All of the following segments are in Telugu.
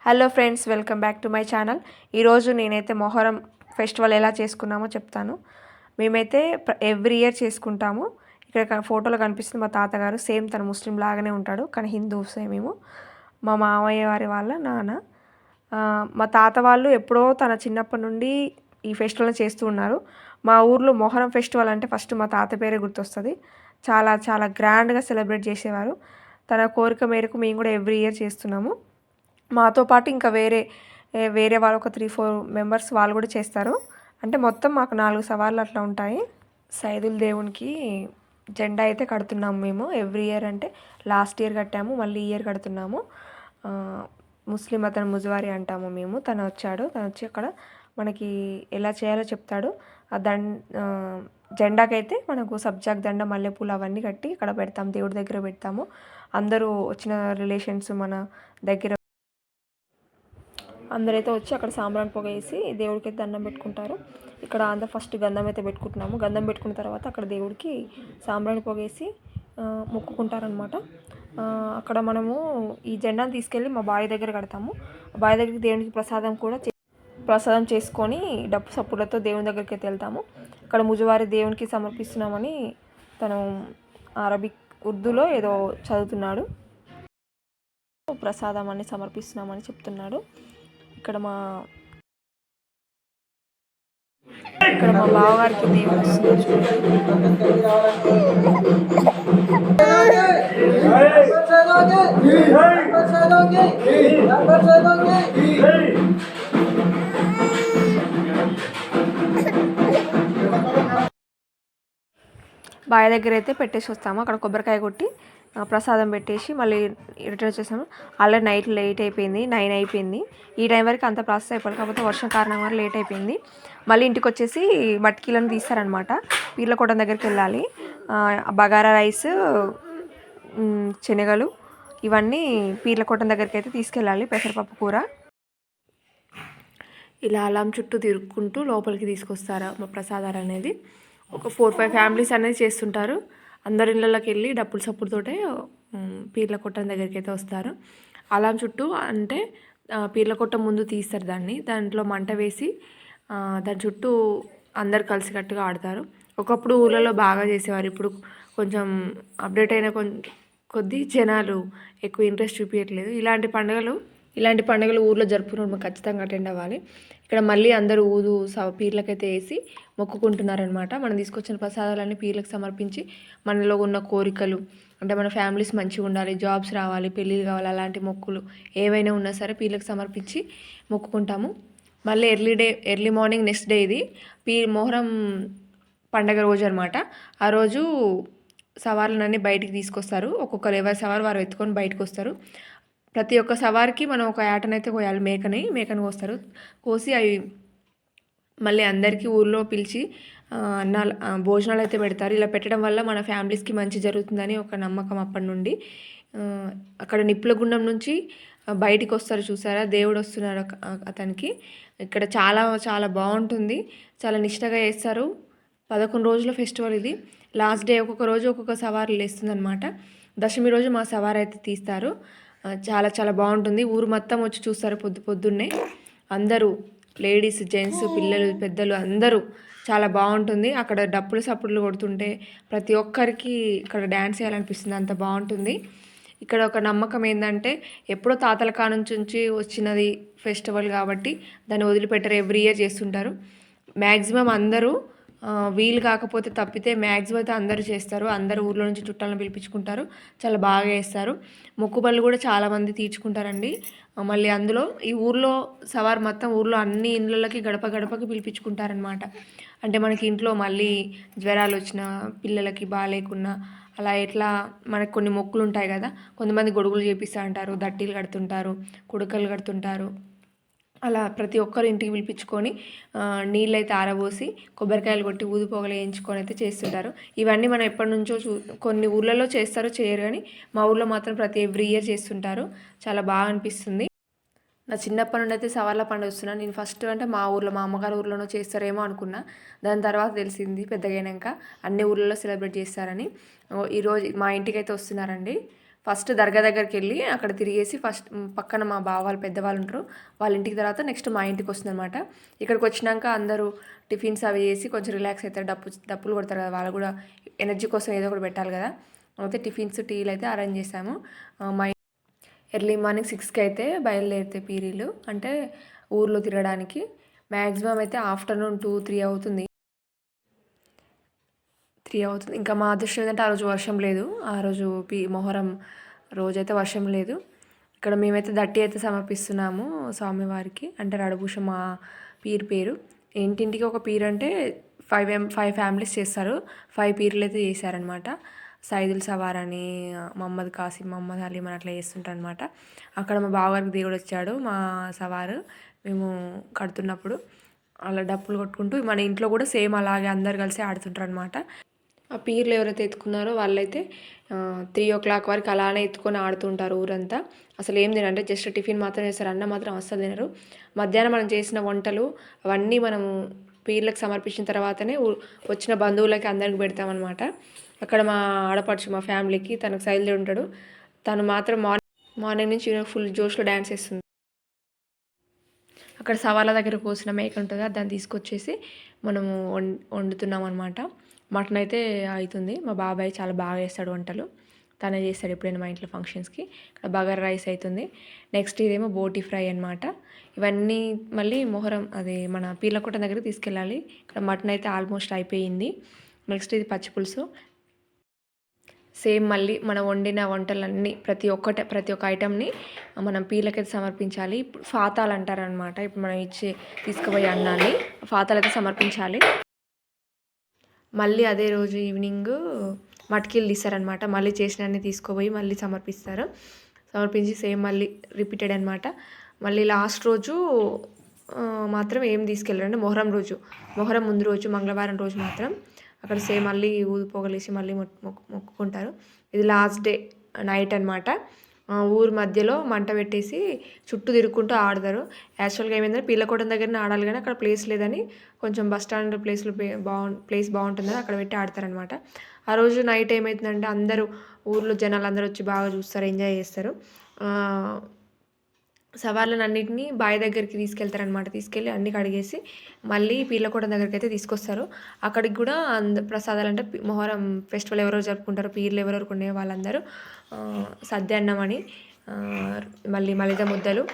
Hello friends, welcome back to my channel. ఈరోజు నేనైతే మొహరం ఫెస్టివల్ ఎలా చేసుకున్నామో చెప్తాను. మేమైతే ఎవ్రీ ఇయర్ చేసుకుంటాము. ఇక్కడ ఫోటోలో కనిపిస్తుంది మా తాతగారు. సేమ్ తను ముస్లిం లాగానే ఉంటాడు, కానీ హిందూసే మేము. మా మామయ్య వారి వాళ్ళ నాన్న. మా తాత వాళ్ళు ఎప్పుడో తన చిన్నప్పటి నుండి ఈ ఫెస్టివల్ చేస్తూ ఉన్నారు. మా ఊర్లో మొహరం ఫెస్టివల్ అంటే ఫస్ట్ మా తాత పేరే గుర్తొస్తుంది. చాలా చాలా గ్రాండ్గా సెలబ్రేట్ చేసేవారు. తన కోరిక మేరకు మేము కూడా ఎవ్రీ ఇయర్ చేస్తున్నాము. మాతో పాటు ఇంకా వేరే వాళ్ళు ఒక 3-4 మెంబర్స్ వాళ్ళు కూడా చేస్తారు. అంటే మొత్తం మాకు 4 సవార్లు అట్లా ఉంటాయి. సైదుల్ దేవునికి జెండా అయితే కడుతున్నాము మేము ఎవ్రీ ఇయర్. అంటే లాస్ట్ ఇయర్ కట్టాము, మళ్ళీ ఇయర్ కడుతున్నాము. ముస్లిం అతను ముజవారి అంటాము మేము. తను వచ్చి అక్కడ మనకి ఎలా చేయాలో చెప్తాడు. ఆ జెండాకైతే మనకు సబ్జాక్ దండ, మల్లెపూలు అవన్నీ కట్టి ఇక్కడ పెడతాము, దేవుడి దగ్గర పెడతాము. అందరూ వచ్చిన రిలేషన్స్ మన దగ్గర అందరైతే వచ్చి అక్కడ సాంబ్రాణి పొగ వేసి దేవుడికి అయితే దండం పెట్టుకుంటారు. ఇక్కడ అందరూ ఫస్ట్ గంధం అయితే పెట్టుకుంటున్నాము. గంధం పెట్టుకున్న తర్వాత అక్కడ దేవుడికి సాంబ్రాణి పొగ వేసి మొక్కుకుంటారనమాట. అక్కడ మనము ఈ జెండాను తీసుకెళ్ళి మా బావి దగ్గర కడతాము. బావి దగ్గరికి దేవునికి ప్రసాదం చేసుకొని డప్పు సప్పులతో దేవుని దగ్గరికి అయితే వెళ్తాము. అక్కడ ముజవారి దేవునికి సమర్పిస్తున్నామని తను అరబిక్ ఉర్దూలో ఏదో చదువుతున్నాడు. ప్రసాదం అని సమర్పిస్తున్నామని చెప్తున్నాడు. ఇక్కడ మా బావగారికి దేవుడు బావి దగ్గర అయితే పెట్టేసి వస్తాము. అక్కడ కొబ్బరికాయ కొట్టి ప్రసాదం పెట్టేసి మళ్ళీ రిటర్న్ వచ్చేసాము. ఆల్రెడీ నైట్ లేట్ అయిపోయింది, 9 అయిపోయింది. ఈ టైం వరకు అంత ప్రాసెస్ అయిపోయింది. కాకపోతే వర్షం కారణం వల్ల లేట్ అయిపోయింది. మళ్ళీ ఇంటికి వచ్చేసి మట్కీలను తీస్తారనమాట. పీర్లకోట దగ్గరికి వెళ్ళాలి. బగారా రైస్, శనగలు ఇవన్నీ పీర్లకోట దగ్గరికి అయితే తీసుకెళ్ళాలి. పెసరపప్పు కూర. ఇలా అలం చుట్టూ తిరుక్కుంటూ లోపలికి తీసుకొస్తారు మా ప్రసాదాలు అనేది. ఒక 4-5 ఫ్యామిలీస్ అనేది చేస్తుంటారు. అందరి ఇళ్ళకి వెళ్ళి డప్పుల సప్పుడుతోటే పీర్లకొట్టం దగ్గరికి అయితే వస్తారు. అలం చుట్టూ అంటే పీర్లకొట్టం ముందు తీస్తారు దాన్ని. దాంట్లో మంట వేసి దాని చుట్టూ అందరు కలిసికట్టుగా ఆడతారు. ఒకప్పుడు ఊళ్ళలో బాగా చేసేవారు. ఇప్పుడు కొంచెం అప్డేట్ అయిన కొద్దీ జనాలు ఎక్కువ ఇంట్రెస్ట్ చూపించట్లేదు. ఇలాంటి పండుగలు ఊర్లో జరుపుకున్నప్పుడు ఖచ్చితంగా అటెండ్ అవ్వాలి. ఇక్కడ మళ్ళీ అందరూ పీర్లకైతే వేసి మొక్కుకుంటున్నారనమాట. మనం తీసుకొచ్చిన ప్రసాదాలన్నీ పీర్లకు సమర్పించి మనలో ఉన్న కోరికలు అంటే మన ఫ్యామిలీస్ మంచిగా ఉండాలి, జాబ్స్ రావాలి, పెళ్ళిళ్ళు కావాలి, అలాంటి మొక్కులు ఏవైనా ఉన్నా సరే పీర్లకు సమర్పించి మొక్కుకుంటాము. మళ్ళీ ఎర్లీ మార్నింగ్ నెక్స్ట్ డే ఇది మొహరం పండగ రోజు అనమాట. ఆ రోజు సవార్లన్నీ బయటికి తీసుకొస్తారు. ఒక్కొక్కరు ఎవరి సవారు వారు ఎత్తుకొని బయటకు వస్తారు. ప్రతి ఒక్క సవారికి మనం ఒక యాటనైతే కోయాలి. మేకను కోస్తారు. కోసి అవి మళ్ళీ అందరికీ ఊళ్ళో పిలిచి భోజనాలు అయితే పెడతారు. ఇలా పెట్టడం వల్ల మన ఫ్యామిలీస్కి మంచి జరుగుతుందని ఒక నమ్మకం అప్పటి నుండి. అక్కడ నిప్పుల గుండం నుంచి బయటికి వస్తారు, చూసారా, దేవుడు వస్తున్నారు అతనికి. ఇక్కడ చాలా చాలా బాగుంటుంది. చాలా నిష్టగా చేస్తారు. 11 రోజుల ఫెస్టివల్ ఇది. లాస్ట్ డే ఒక్కొక్క రోజు ఒక్కొక్క సవారు లేస్తుంది అనమాట. దశమి రోజు మా సవారు అయితే తీస్తారు. చాలా చాలా బాగుంటుంది. ఊరు మొత్తం వచ్చి చూస్తారు పొద్దున్నే. అందరూ లేడీస్, జెంట్స్, పిల్లలు, పెద్దలు అందరూ చాలా బాగుంటుంది. అక్కడ డప్పులు సప్పుడులు కొడుతుంటే ప్రతి ఒక్కరికి ఇక్కడ డ్యాన్స్ చేయాలనిపిస్తుంది, అంత బాగుంటుంది. ఇక్కడ ఒక నమ్మకం ఏంటంటే ఎప్పుడో తాతల కానుంచి వచ్చినది ఫెస్టివల్ కాబట్టి దాన్ని వదిలిపెట్టరు. ఎవ్రీ ఇయర్ చేస్తుంటారు. మ్యాక్సిమం అందరూ వీలు కాకపోతే తప్పితే మ్యాక్సిమం అయితే అందరూ చేస్తారు. అందరూ ఊర్లో నుంచి చుట్టాలను పిలిపించుకుంటారు. చాలా బాగా చేస్తారు. మొక్కుబళ్ళు కూడా చాలామంది తీర్చుకుంటారండి. మళ్ళీ అందులో ఈ ఊర్లో సవార్ మొత్తం ఊర్లో అన్ని ఇళ్ళకి గడప గడపకి పిలిపించుకుంటారనమాట. అంటే మనకి ఇంట్లో మళ్ళీ జ్వరాలు వచ్చినా, పిల్లలకి బాగాలేకున్నా, అలా ఎట్లా మనకు కొన్ని మొక్కులు ఉంటాయి కదా. కొంతమంది గొడుగులు చేపిస్తూ ఉంటారు, దట్టీలు కడుతుంటారు, కుడకలు కడుతుంటారు. అలా ప్రతి ఒక్కరు ఇంటికి పిలిపించుకొని నీళ్ళైతే ఆరబోసి కొబ్బరికాయలు కొట్టి ఊదిపోగలు వేయించుకొని అయితే చేస్తుంటారు. ఇవన్నీ మనం ఎప్పటి నుంచో కొన్ని ఊర్లలో చేస్తారో చేయరు, కానీ మా ఊర్లో మాత్రం ఎవ్రీ ఇయర్ చేస్తుంటారు. చాలా బాగా అనిపిస్తుంది. నా చిన్నప్పటి నుండి అయితే సవార్ల పండుగ వస్తున్నాను. నేను ఫస్ట్ అంటే మా ఊర్లో, మా అమ్మగారి ఊర్లోనో చేస్తారేమో అనుకున్నా. దాని తర్వాత తెలిసింది పెద్దగైనాక అన్ని ఊర్లలో సెలబ్రేట్ చేస్తారని. ఈరోజు మా ఇంటికి అయితే వస్తున్నారండి. ఫస్ట్ దర్గా దగ్గరికి వెళ్ళి అక్కడ తిరిగేసి ఫస్ట్ పక్కన మా బావ వాళ్ళు పెద్దవాళ్ళు ఉంటారు, వాళ్ళ ఇంటికి తర్వాత నెక్స్ట్ మా ఇంటికి వస్తుంది అనమాట. ఇక్కడికి వచ్చినాక అందరూ టిఫిన్స్ అవి చేసి కొంచెం రిలాక్స్ అవుతారు, డప్పులు కొడతారు కదా, వాళ్ళు కూడా ఎనర్జీ కోసం ఏదో ఒకటి పెట్టాలి కదా. అయితే టిఫిన్స్ టీలు అయితే అరేంజ్ చేసాము. మా ఎర్లీ మార్నింగ్ 6కి అయితే బయలుదేరితే పీరీలు అంటే ఊర్లో తిరగడానికి. మ్యాక్సిమం అయితే ఆఫ్టర్నూన్ 2-3 అవుతుంది. ఇంకా మా అదృష్టం ఏంటంటే ఆ రోజు వర్షం లేదు. ఆ రోజు మొహరం రోజైతే వర్షం లేదు. ఇక్కడ మేమైతే దట్టి అయితే సమర్పిస్తున్నాము స్వామివారికి. అంటే రడభూష మా పేరు. ఇంటింటికి ఒక పీరు అంటే 5 ఫ్యామిలీస్ చేస్తారు. 5 పీర్లు అయితే చేశారనమాట. సైదుల్ సవార్ అని, మహమ్మద్ కాసిం, మహమ్మద్ హలీం అని అట్లా చేస్తుంటారు అనమాట. అక్కడ మా బావగారికి దేవుడు వచ్చాడు, మా సవారు మేము కడుతున్నప్పుడు అలా డప్పులు కొట్టుకుంటూ మన ఇంట్లో కూడా సేమ్ అలాగే అందరు కలిసి ఆడుతుంటారు అనమాట. ఆ పీర్లు ఎవరైతే ఎత్తుకున్నారో వాళ్ళైతే 3 o'clock వరకు అలానే ఎత్తుకొని ఆడుతుంటారు ఊరంతా. అసలు ఏం తినంటే జస్ట్ టిఫిన్ మాత్రం చేస్తారు, అన్నం మాత్రం అస్సలు తినరు. మధ్యాహ్నం మనం చేసిన వంటలు అవన్నీ మనము పీర్లకు సమర్పించిన తర్వాతనే వచ్చిన బంధువులకి అందరికి పెడతామన్నమాట. అక్కడ మా ఆడపడుచు మా ఫ్యామిలీకి తనకు సైల్దే ఉంటాడు, తను మాత్రం మార్నింగ్ నుంచి ఫుల్ జోష్లో డ్యాన్స్ వేస్తుంది. అక్కడ సవాళ్ళ దగ్గర కోసిన మేక ఉంటుంది, దాన్ని తీసుకొచ్చేసి మనము వండుతున్నాం అనమాట. మటన్ అయితే అవుతుంది. మా బాబాయ్ చాలా బాగా చేస్తాడు వంటలు, తనే చేస్తాడు ఎప్పుడైనా మా ఇంట్లో ఫంక్షన్స్కి. ఇక్కడ బగారా రైస్ అవుతుంది. నెక్స్ట్ ఇదేమో బోటి ఫ్రై అనమాట. ఇవన్నీ మళ్ళీ మొహరం అది మన పీర్లకోట దగ్గర తీసుకెళ్ళాలి. ఇక్కడ మటన్ అయితే ఆల్మోస్ట్ అయిపోయింది. నెక్స్ట్ ఇది పచ్చి పులుసు. సేమ్ మళ్ళీ మనం వండిన వంటలన్నీ ప్రతి ఒక్క ఐటెంని మనం పీర్లకైతే సమర్పించాలి. ఇప్పుడు ఫాతాలు అంటారనమాట. ఇప్పుడు మనం తీసుకుపోయే అన్నాన్ని ఫాతాలు అయితే సమర్పించాలి. మళ్ళీ అదే రోజు ఈవినింగ్ మట్కీలు తీస్తారనమాట. మళ్ళీ చేసినన్ని తీసుకుపోయి మళ్ళీ సమర్పించి సేమ్ మళ్ళీ రిపీటెడ్ అనమాట. మళ్ళీ లాస్ట్ రోజు మాత్రం ఏం తీసుకెళ్ళారంటే మొహరం ముందు రోజు మంగళవారం రోజు మాత్రం అక్కడ సేమ్ మళ్ళీ ఊది పొగలేసి మళ్ళీ మొక్కుకుంటారు. ఇది లాస్ట్ డే నైట్ అనమాట. ఊరు మధ్యలో మంట పెట్టేసి చుట్టూ తిరుక్కుంటూ ఆడతారు. యాక్చువల్గా ఏమైందంటే పీర్లకోట దగ్గరనే ఆడాలి, కానీ అక్కడ ప్లేస్ లేదని కొంచెం బస్ స్టాండ్ ప్లేస్ బాగుంటుందని అక్కడ పెట్టి ఆడతారనమాట. ఆ రోజు నైట్ ఏమవుతుందంటే ఊర్లో జనాలు అందరూ వచ్చి బాగా చూస్తారు, ఎంజాయ్ చేస్తారు. సవాళ్ళని అన్నింటినీ బావి దగ్గరికి తీసుకెళ్తారనమాట. తీసుకెళ్ళి అన్ని కడిగేసి మళ్ళీ పీర్లకోట దగ్గరికి అయితే తీసుకొస్తారు. అక్కడికి కూడా ప్రసాదాలు అంటే మొహరం ఫెస్టివల్ ఎవరెవరు జరుపుకుంటారో, పీర్లు ఎవరెవరు ఉండే వాళ్ళందరూ సద్య అన్నం అని, మళ్ళీ మలిద ముద్దలు,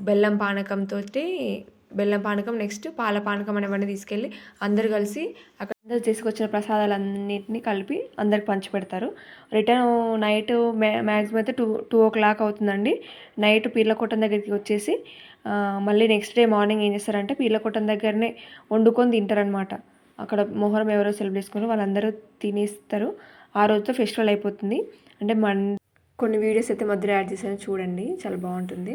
బెల్లం పానకం నెక్స్ట్ పాల పానకం అనేవన్నీ తీసుకెళ్ళి అందరు కలిసి అక్కడ అందరు తీసుకొచ్చిన ప్రసాదాలన్నింటినీ కలిపి అందరికి పంచిపెడతారు. రిటర్న్ నైట్ మ్యాక్సిమం అయితే 2 o'clock అవుతుందండి. నైట్ పీర్లకోటం దగ్గరికి వచ్చేసి మళ్ళీ నెక్స్ట్ డే మార్నింగ్ ఏం చేస్తారంటే పీర్లకోటం దగ్గరనే వండుకొని తింటారనమాట. అక్కడ మొహరం ఎవరో సెలబ్రేట్ చేసుకుని వాళ్ళందరూ తినేస్తారు. ఆ రోజుతో ఫెస్టివల్ అయిపోతుంది. అంటే కొన్ని వీడియోస్ అయితే మధ్యలో యాడ్ చేశాను, చూడండి, చాలా బాగుంటుంది.